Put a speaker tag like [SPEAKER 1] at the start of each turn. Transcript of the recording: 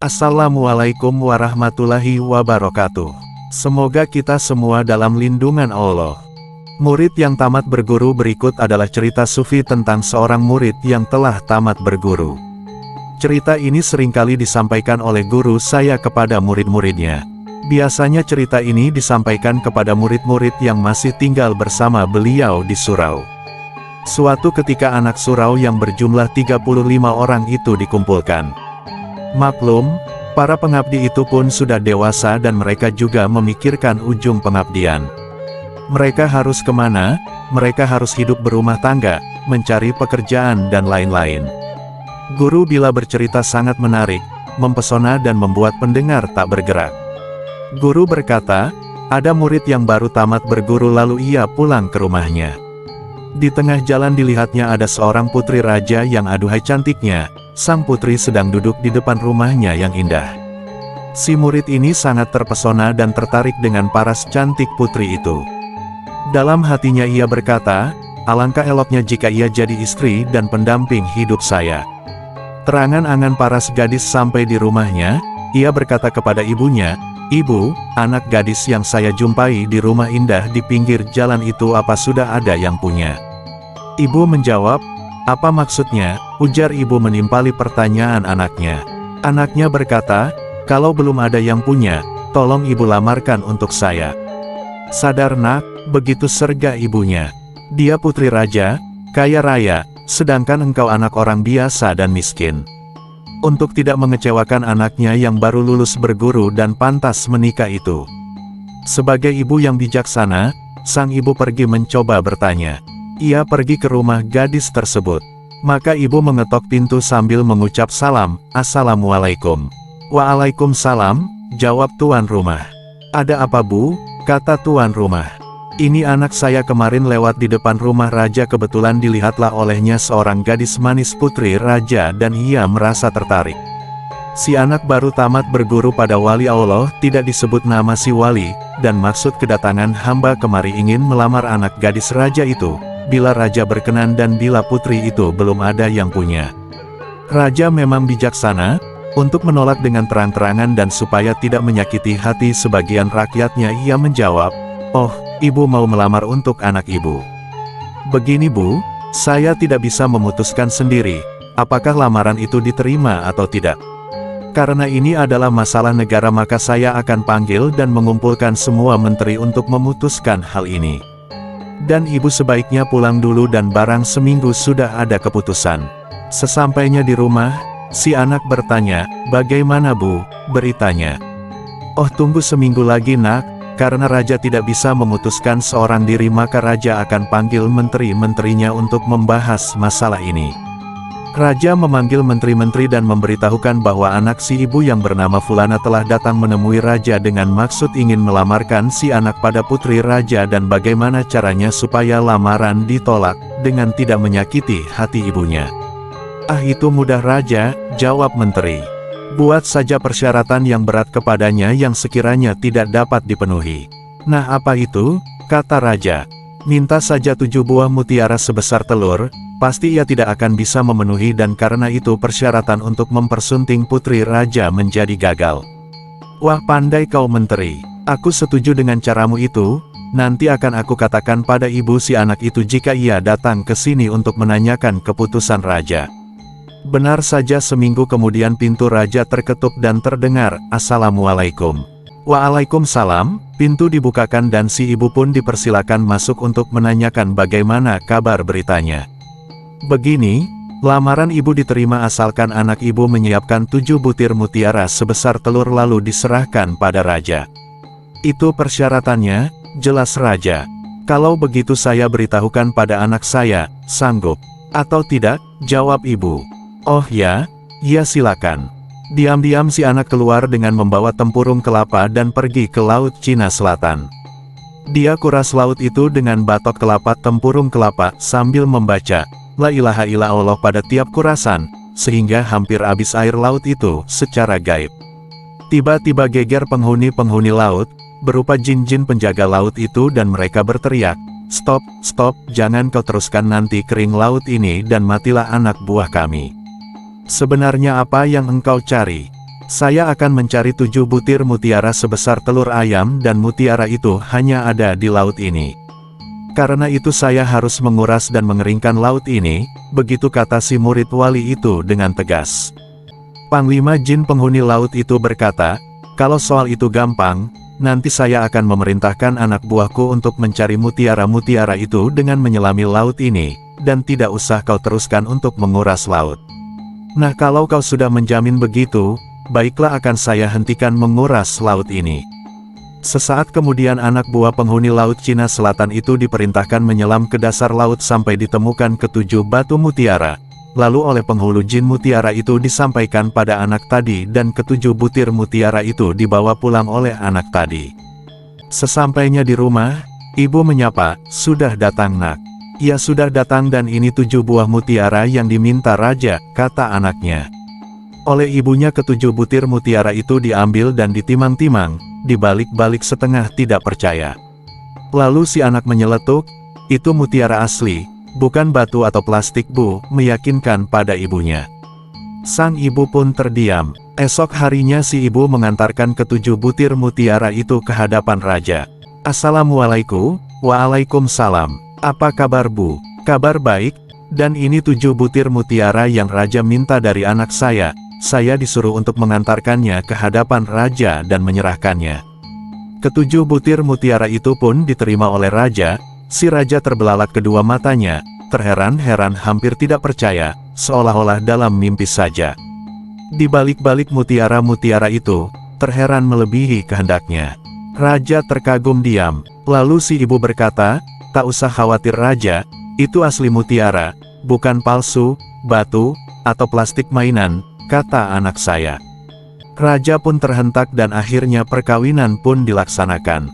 [SPEAKER 1] Assalamualaikum warahmatullahi wabarakatuh. Semoga kita semua dalam lindungan Allah. Murid yang tamat berguru berikut adalah cerita sufi tentang seorang murid yang telah tamat berguru. Cerita ini seringkali disampaikan oleh guru saya kepada murid-muridnya. Biasanya cerita ini disampaikan kepada murid-murid yang masih tinggal bersama beliau di surau. Suatu ketika anak surau yang berjumlah 35 orang itu dikumpulkan. Maklum, para pengabdi itu pun sudah dewasa dan mereka juga memikirkan ujung pengabdian. Mereka harus kemana? Mereka harus hidup berumah tangga, mencari pekerjaan dan lain-lain. Guru bila bercerita sangat menarik, mempesona dan membuat pendengar tak bergerak. Guru berkata, ada murid yang baru tamat berguru lalu ia pulang ke rumahnya. Di tengah jalan dilihatnya ada seorang putri raja yang aduhai cantiknya. Sang putri sedang duduk di depan rumahnya yang indah. Si murid ini sangat terpesona dan tertarik dengan paras cantik putri itu. Dalam hatinya ia berkata, alangkah eloknya jika ia jadi istri dan pendamping hidup saya. Terangan-angan paras gadis sampai di rumahnya, ia berkata kepada ibunya, "Ibu, anak gadis yang saya jumpai di rumah indah di pinggir jalan itu apa sudah ada yang punya?" Ibu menjawab, "Apa maksudnya?" ujar ibu menimpali pertanyaan anaknya. Anaknya berkata, "Kalau belum ada yang punya, tolong ibu lamarkan untuk saya." "Sadar nak," begitu serga ibunya. "Dia putri raja, kaya raya, sedangkan engkau anak orang biasa dan miskin." Untuk tidak mengecewakan anaknya yang baru lulus berguru dan pantas menikah itu. Sebagai ibu yang bijaksana, sang ibu pergi mencoba bertanya. Ia pergi ke rumah gadis tersebut. Maka ibu mengetok pintu sambil mengucap salam, "Assalamualaikum." "Waalaikumsalam," jawab tuan rumah. "Ada apa bu?" kata tuan rumah. "Ini anak saya kemarin lewat di depan rumah raja kebetulan dilihatlah olehnya seorang gadis manis putri raja dan ia merasa tertarik." Si anak baru tamat berguru pada wali Allah, tidak disebut nama si wali, dan maksud kedatangan hamba kemari ingin melamar anak gadis raja itu. Bila raja berkenan dan bila putri itu belum ada yang punya. Raja memang bijaksana, untuk menolak dengan terang-terangan dan supaya tidak menyakiti hati sebagian rakyatnya ia menjawab, "Oh, ibu mau melamar untuk anak ibu. Begini bu, saya tidak bisa memutuskan sendiri, apakah lamaran itu diterima atau tidak. Karena ini adalah masalah negara maka saya akan panggil dan mengumpulkan semua menteri untuk memutuskan hal ini. Dan ibu sebaiknya pulang dulu dan barang seminggu sudah ada keputusan." Sesampainya di rumah, si anak bertanya, "Bagaimana bu, beritanya?" "Oh tunggu seminggu lagi nak, karena raja tidak bisa memutuskan seorang diri maka raja akan panggil menteri-menterinya untuk membahas masalah ini." Raja memanggil menteri-menteri dan memberitahukan bahwa anak si ibu yang bernama Fulana telah datang menemui raja dengan maksud ingin melamarkan si anak pada putri raja dan bagaimana caranya supaya lamaran ditolak, dengan tidak menyakiti hati ibunya. "Ah itu mudah raja," jawab menteri. "Buat saja persyaratan yang berat kepadanya yang sekiranya tidak dapat dipenuhi." "Nah apa itu?" kata raja. "Minta saja 7 buah mutiara sebesar telur, pasti ia tidak akan bisa memenuhi dan karena itu persyaratan untuk mempersunting putri raja menjadi gagal." "Wah pandai kau menteri, aku setuju dengan caramu itu, nanti akan aku katakan pada ibu si anak itu jika ia datang ke sini untuk menanyakan keputusan raja." Benar saja seminggu kemudian pintu raja terketuk dan terdengar, "Assalamualaikum." "Waalaikumsalam," pintu dibukakan dan si ibu pun dipersilakan masuk untuk menanyakan bagaimana kabar beritanya. Begini, lamaran ibu diterima asalkan anak ibu menyiapkan 7 butir mutiara sebesar telur lalu diserahkan pada raja. "Itu persyaratannya," jelas raja. "Kalau begitu saya beritahukan pada anak saya, sanggup atau tidak?" jawab ibu. "Oh ya, ya silakan." Diam-diam si anak keluar dengan membawa tempurung kelapa dan pergi ke Laut Cina Selatan. Dia kuras laut itu dengan batok kelapa tempurung kelapa sambil membaca La ilaha illallah pada tiap kurasan, sehingga hampir habis air laut itu secara gaib. Tiba-tiba geger penghuni-penghuni laut, berupa jin-jin penjaga laut itu dan mereka berteriak, "Stop, stop, jangan kau teruskan nanti kering laut ini dan matilah anak buah kami." "Sebenarnya apa yang engkau cari?" Saya akan mencari 7 butir mutiara sebesar telur ayam dan mutiara itu hanya ada di laut ini. Karena itu saya harus menguras dan mengeringkan laut ini, begitu kata si murid wali itu dengan tegas. Panglima Jin penghuni laut itu berkata, kalau soal itu gampang, nanti saya akan memerintahkan anak buahku untuk mencari mutiara-mutiara itu dengan menyelami laut ini, dan tidak usah kau teruskan untuk menguras laut. Nah kalau kau sudah menjamin begitu, baiklah akan saya hentikan menguras laut ini. Sesaat kemudian anak buah penghuni laut Cina Selatan itu diperintahkan menyelam ke dasar laut sampai ditemukan ke-7 batu mutiara. Lalu oleh penghulu jin mutiara itu disampaikan pada anak tadi dan ke-7 butir mutiara itu dibawa pulang oleh anak tadi. Sesampainya di rumah, ibu menyapa, "Sudah datang nak." "Ya sudah datang dan ini 7 buah mutiara yang diminta raja," kata anaknya. Oleh ibunya ke-7 butir mutiara itu diambil dan ditimang-timang, dibalik-balik setengah tidak percaya. Lalu si anak menyeletuk, "Itu mutiara asli, bukan batu atau plastik bu," meyakinkan pada ibunya. Sang ibu pun terdiam. Esok harinya si ibu mengantarkan ke-7 butir mutiara itu ke hadapan raja. "Assalamualaikum." "Waalaikumsalam. Apa kabar bu?" "Kabar baik, dan ini 7 butir mutiara yang raja minta dari anak saya. Saya disuruh untuk mengantarkannya ke hadapan raja dan menyerahkannya." Ke-7 butir mutiara itu pun diterima oleh raja. Si raja terbelalak kedua matanya, terheran-heran hampir tidak percaya, seolah-olah dalam mimpi saja. Di balik-balik mutiara-mutiara itu, terheran melebihi kehendaknya. Raja terkagum diam, lalu si ibu berkata, "Tak usah khawatir raja, itu asli mutiara, bukan palsu, batu, atau plastik mainan," kata anak saya. Raja pun terhentak dan akhirnya perkawinan pun dilaksanakan.